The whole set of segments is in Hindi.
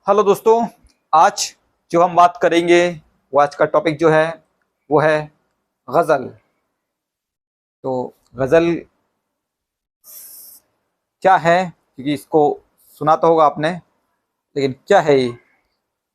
हेलो दोस्तों। आज जो हम बात करेंगे वो आज का टॉपिक जो है वो है गज़ल। तो गज़ल क्या है, क्योंकि इसको सुना तो होगा आपने, लेकिन क्या है ये,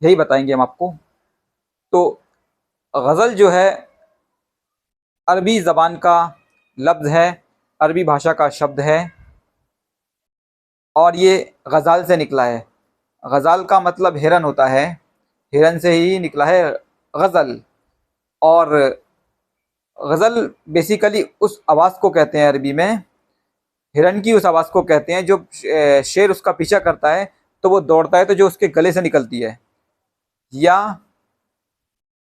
यही बताएंगे हम आपको। तो गज़ल जो है अरबी ज़बान का लफ्ज़ है, अरबी भाषा का शब्द है और ये गज़ाल से निकला है। गज़ाल का मतलब हिरन होता है, हिरन से ही निकला है गज़ल। और गज़ल बेसिकली उस आवाज़ को कहते हैं अरबी में, हिरन की उस आवाज़ को कहते हैं जो शेर उसका पीछा करता है तो वो दौड़ता है तो जो उसके गले से निकलती है, या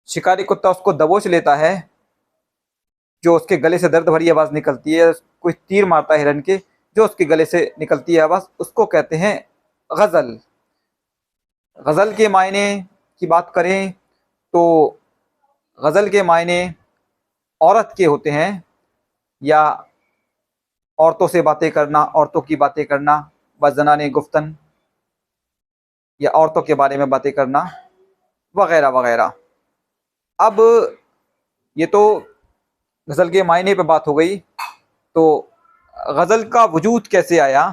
शिकारी कुत्ता उसको दबोच लेता है जो उसके गले से दर्द भरी आवाज़ निकलती है, कोई तीर मारता है हिरन के जो उसके गले से निकलती है आवाज़, उसको कहते हैं गज़ल। गज़ल के मायने की बात करें तो गज़ल के मायने औरत के होते हैं, या औरतों से बातें करना, औरतों की बातें करना, व ज़नाने गुफ्तन, या औरतों के बारे में बातें करना वगैरह वगैरह। अब ये तो गज़ल के मायने पे बात हो गई। तो गज़ल का वजूद कैसे आया?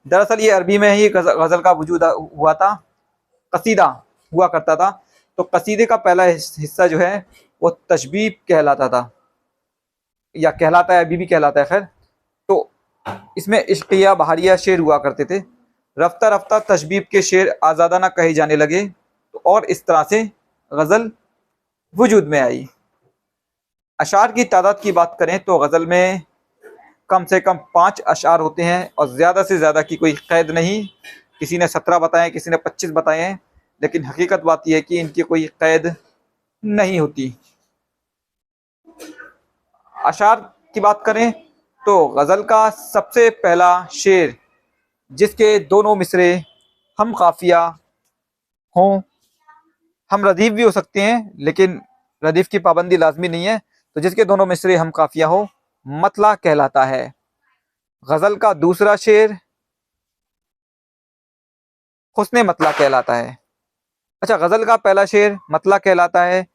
दरअसल ये अरबी में ही गज़ल का वजूद हुआ था। कसीदा हुआ करता था, तो कसीदे का पहला हिस्सा जो है वो तशबीब कहलाता था, या कहलाता है, अभी भी कहलाता है खैर। तो इसमें इश्किया बहारिया शेर हुआ करते थे। रफ्ता रफ्ता तशबीब के शेर आज़ादाना कहे जाने लगे, तो और इस तरह से गज़ल वजूद में आई। अशार की तादाद की बात करें तो गज़ल में कम से कम 5 अशार होते हैं, और ज़्यादा से ज़्यादा की कोई क़ैद नहीं। किसी ने 17 बताए, किसी ने 25 बताए हैं, लेकिन हकीकत बात यह है कि इनकी कोई क़ैद नहीं होती। अशार की बात करें तो गज़ल का सबसे पहला शेर जिसके दोनों मिसरे हम काफ़िया हों, हम रदीफ़ भी हो सकते हैं लेकिन रदीफ़ की पाबंदी लाजमी नहीं है, तो जिसके दोनों मिसरे हम काफ़िया हो, मतला कहलाता है। गज़ल का दूसरा शेर हुस्ने मतला कहलाता है। अच्छा, गज़ल का पहला शेर मतला कहलाता है।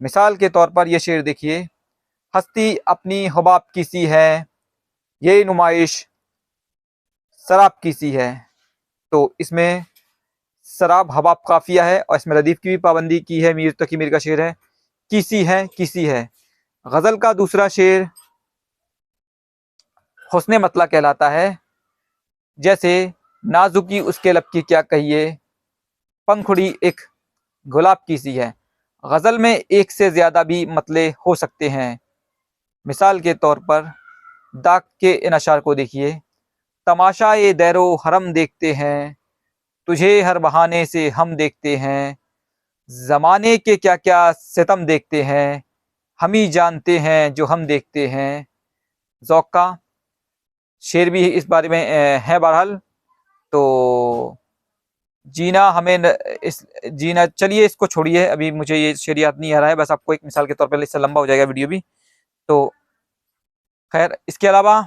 मिसाल के तौर पर यह शेर देखिए: हस्ती अपनी हुबाब की सी है, ये नुमाइश शराब की सी है। तो इसमें शराब हबाब काफिया है, और इसमें रदीफ की भी पाबंदी की है। मीर तकी मीर का शेर है, किसी है किसी है। गज़ल का दूसरा शेर हुस्ने मतला कहलाता है। जैसे नाजुकी उसके लब की क्या कहिए, पंखुड़ी एक गुलाब की सी है। गज़ल में एक से ज़्यादा भी मतले हो सकते हैं। मिसाल के तौर पर दाग के इन अशार को देखिए: तमाशा ये दैरो हरम देखते हैं, तुझे हर बहाने से हम देखते हैं, ज़माने के क्या क्या सितम देखते हैं, हम ही जानते हैं जो हम देखते हैं। ज़ौक़ का शेर भी इस बारे में है बहरहाल। तो जीना हमें इस जीना, चलिए इसको छोड़िए, अभी मुझे ये शेर याद नहीं आ रहा है, बस आपको एक मिसाल के तौर पर, इससे लंबा हो जाएगा वीडियो भी। तो खैर, इसके अलावा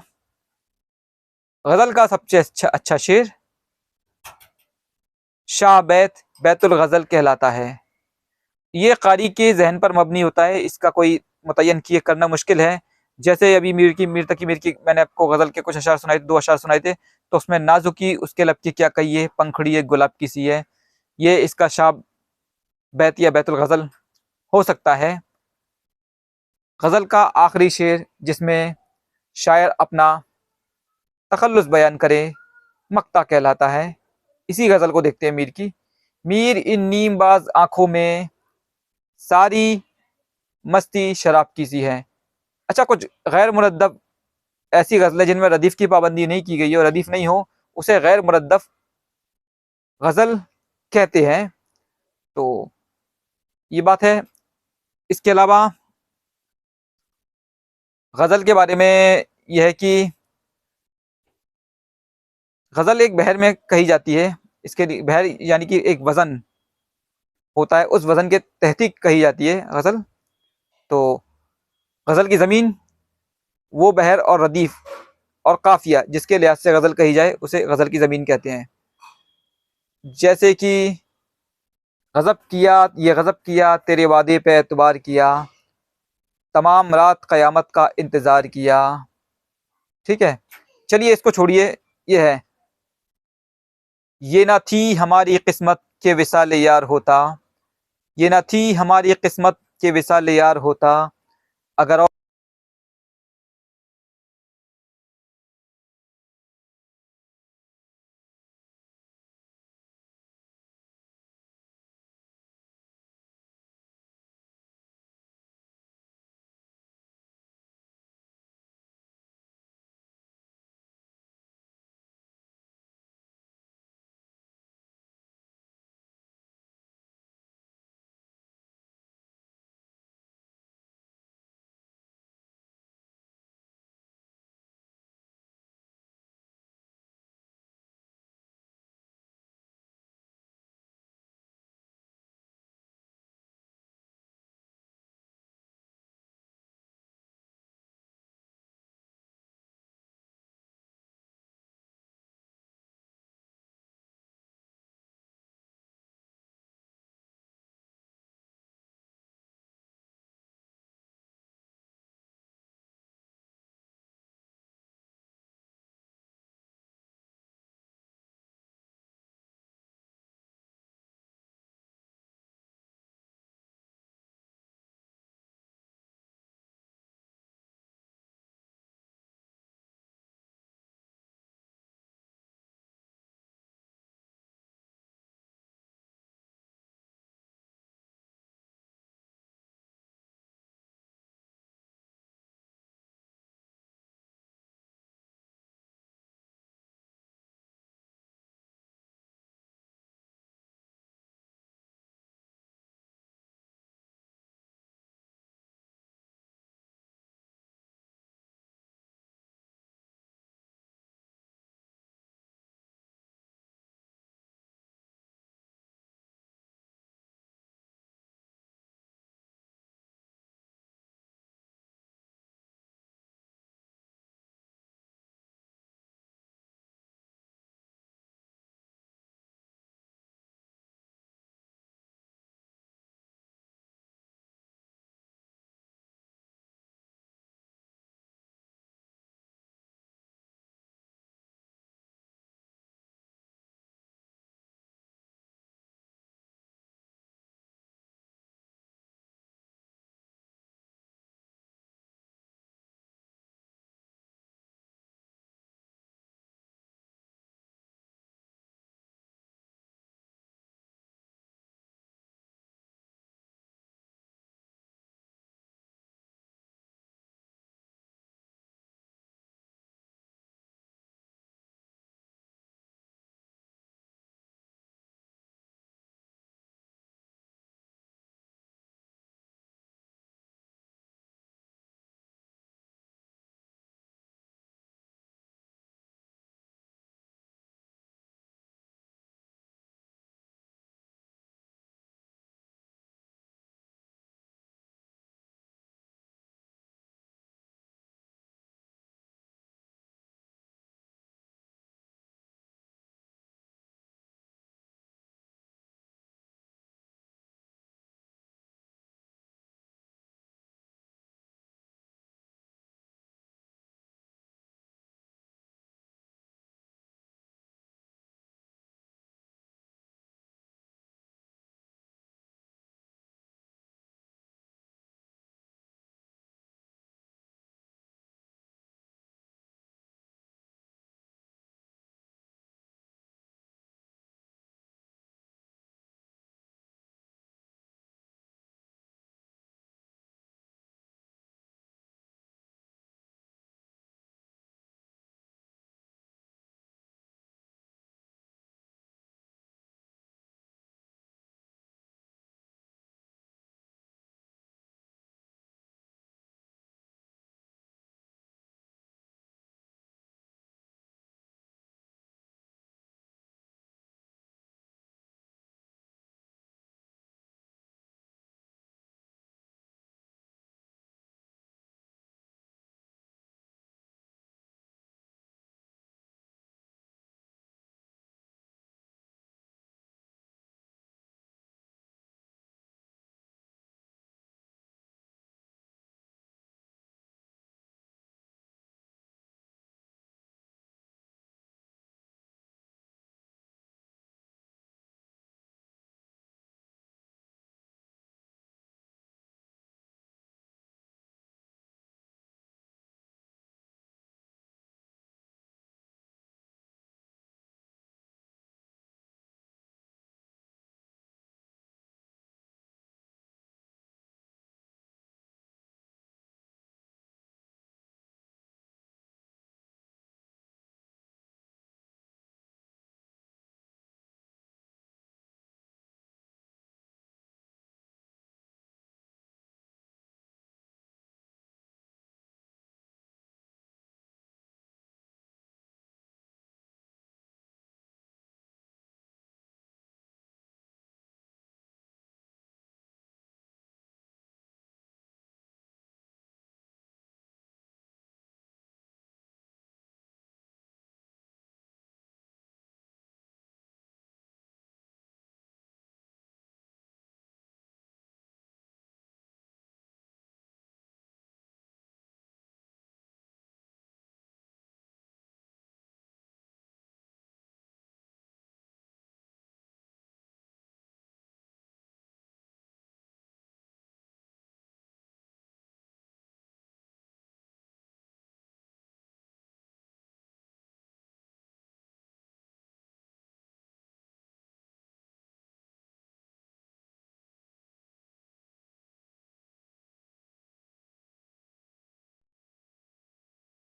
गज़ल का सबसे अच्छा शेर शाह बैतुल गज़ल कहलाता है। ये कारी के जहन पर मबनी होता है, इसका कोई मुतय्यन किए करना मुश्किल है। जैसे अभी मीर की मैंने आपको गज़ल के कुछ अशार सुनाए थे, 2 अशार सुनाए थे, तो उसमें नाजुकी उसके लब की क्या कहिए, पंखुड़ी एक गुलाब की सी है, ये इसका शाह बैत या बैतुल गज़ल हो सकता है। गज़ल का आखिरी शेर जिसमें शायर अपना तखल्लुस बयान करे, मक्ता कहलाता है। इसी गज़ल को देखते हैं मीर की: मीर इन नीमबाज आंखों में सारी मस्ती शराब की सी है। अच्छा, कुछ गैर मुरद्दफ ऐसी गज़लें जिनमें रदीफ़ की पाबंदी नहीं की गई हो, रदीफ़ नहीं हो, उसे गैर मुरद्दफ गज़ल कहते हैं। तो ये बात है। इसके अलावा गज़ल के बारे में यह है कि गज़ल एक बहर में कही जाती है। इसके बहर यानी कि एक वज़न होता है, उस वज़न के तहत कही जाती है गज़ल। तो गज़ल की ज़मीन वो बहर और रदीफ़ और काफ़िया जिसके लिहाज से गज़ल कही जाए, उसे गज़ल की ज़मीन कहते हैं। जैसे कि गज़ब किया, ये गज़ब किया, तेरे वादे पे एतबार किया, तमाम रात क़यामत का इंतज़ार किया। ठीक है, चलिए इसको छोड़िए। ये है, ये ना थी हमारी किस्मत के विसाल यार होता, ये ना थी हमारी किस्मत के विसाल यार होता, अगर